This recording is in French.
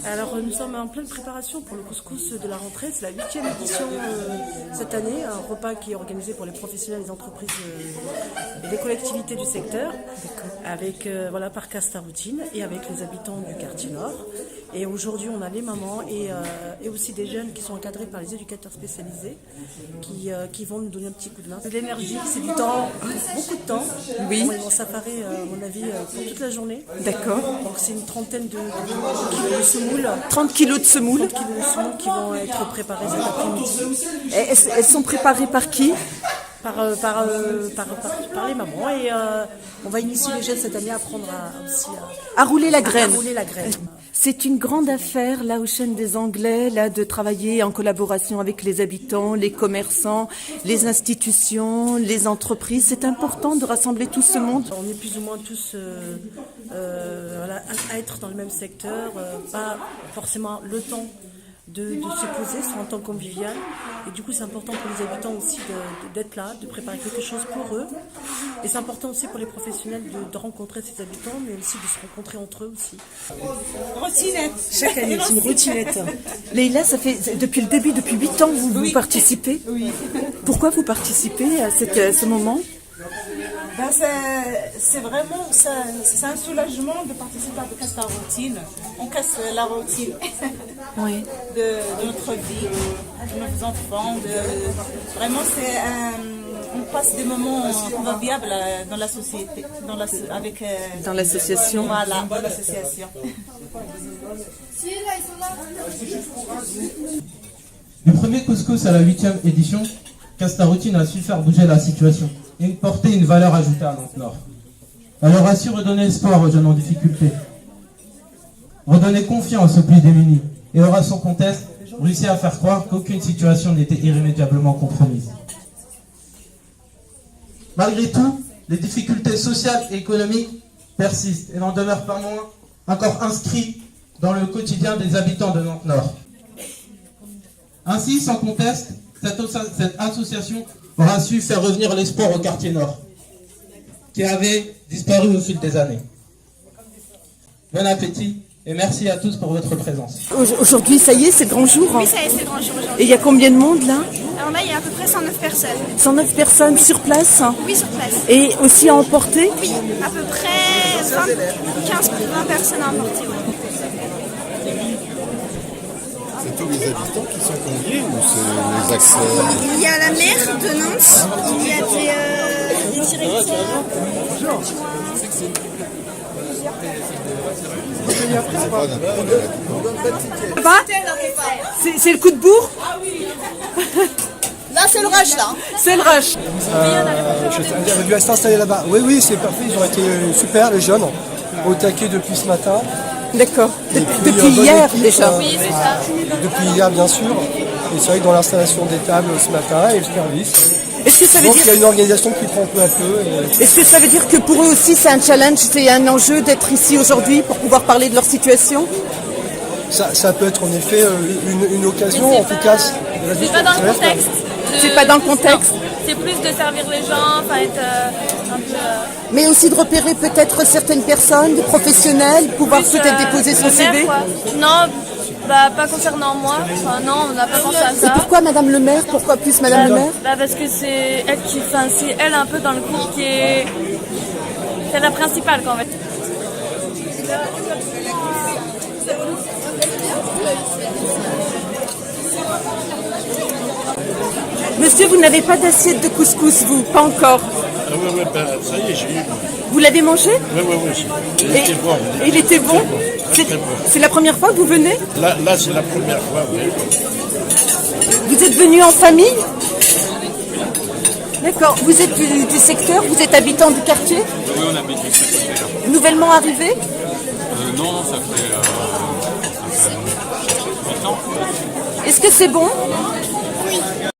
Alors nous sommes en pleine préparation pour le couscous de la rentrée. C'est la 8e édition cette année, un repas qui est organisé pour les professionnels, les entreprises et les collectivités du secteur, avec par Castaroutine et avec les habitants du quartier Nord. Et aujourd'hui on a les mamans et aussi des jeunes qui sont encadrés par les éducateurs spécialisés qui vont nous donner un petit coup de main. C'est de l'énergie, c'est du temps, beaucoup de temps. Oui. Ils vont s'apparaître à mon avis pour toute la journée. D'accord. Donc c'est une trentaine de kilos de semoule. 30 kilos de semoule. 30 kilos de semoule qui vont être préparés cet après-midi. Et elles sont préparées par qui? Par les mamans. Et on va initier les jeunes cette année à apprendre à rouler la graine. À rouler la graine. C'est une grande affaire, là, au Chêne des Anglais, là, de travailler en collaboration avec les habitants, les commerçants, les institutions, les entreprises. C'est important de rassembler tout ce monde. On est plus ou moins tous à être dans le même secteur, pas forcément le temps de se poser sur un temps convivial. Et du coup, c'est important pour les habitants aussi d'être là, de préparer quelque chose pour eux. Et c'est important aussi pour les professionnels de rencontrer ces habitants, mais aussi de se rencontrer entre eux aussi. Rotinette. Chaque année, c'est une rotinette. Leïla, ça fait depuis le début, depuis 8 ans, vous participez. Oui. Pourquoi vous participez à ce moment? C'est vraiment c'est un soulagement de participer à la routine. On casse la routine Oui. de notre vie, de nos enfants. Vraiment, on passe des moments conviviaux dans la société, dans l'association. Voilà, dans l'association. Du premier couscous à la 8e édition, Castaroutine a su faire bouger la situation et porter une valeur ajoutée à Nantes-Nord. Elle aura su redonner espoir aux jeunes en difficulté, redonner confiance aux plus démunis et aura sans conteste réussi à faire croire qu'aucune situation n'était irrémédiablement compromise. Malgré tout, les difficultés sociales et économiques persistent et n'en demeurent pas moins encore inscrits dans le quotidien des habitants de Nantes-Nord. Ainsi, sans conteste, cette association aura su faire revenir l'espoir au quartier Nord, qui avait disparu au fil des années. Bon appétit et merci à tous pour votre présence. Aujourd'hui, ça y est, c'est le grand jour. Oui, ça y est, c'est le grand jour aujourd'hui. Et il y a combien de monde là? Alors là, il y a à peu près 109 personnes. 109 personnes sur place? Oui, sur place. Et aussi à emporter? Oui, à peu près 15-20 personnes à emporter. Oui. C'est tous les habitants qui sont conviés ou c'est les accès? Il y a la maire de Nantes, il y a des directeurs. C'est le coup de bourre? Là, c'est le rush, là. C'est le rush. J'avais dû s'installer là-bas. Oui, c'est parfait. Ils ont été super, les jeunes, au taquet depuis ce matin. D'accord. Depuis bonne hier équipe, déjà. Oui, c'est ça. Depuis hier, bien sûr. Et c'est vrai que dans l'installation des tables ce matin et le service. Est-ce que ça veut Donc il y dire a une organisation qui prend peu à peu. Est-ce que ça veut dire que pour eux aussi c'est un challenge, c'est un enjeu d'être ici aujourd'hui pour pouvoir parler de leur situation? Ça peut être en effet une occasion, en tout cas. C'est pas dans le contexte. C'est pas dans le contexte. C'est plus de servir les gens, enfin être un peu. Mais aussi de repérer peut-être certaines personnes, des professionnels, pouvoir plus, peut-être déposer son le maire, CV. quoi. Non, bah, pas concernant moi. Enfin, non, on n'a pas pensé à Et ça. pourquoi Madame le maire? Pourquoi plus Madame le maire? Bah, parce que c'est elle qui, enfin, c'est elle un peu dans le couple qui est, c'est la principale quoi en fait. Monsieur, vous n'avez pas d'assiette de couscous, vous? Pas encore. Ah oui, ben, ça y est, j'ai eu. Vous l'avez mangé? Oui, il était bon. Et il était bon? C'est la première fois que vous venez? Là c'est la première fois, oui. Vous êtes venu en famille? D'accord. Vous êtes du secteur? Vous êtes habitant du quartier? Oui, on habite juste à côté là. Nouvellement arrivé? Non, ça fait 8 ans. Est-ce que c'est bon? Oui.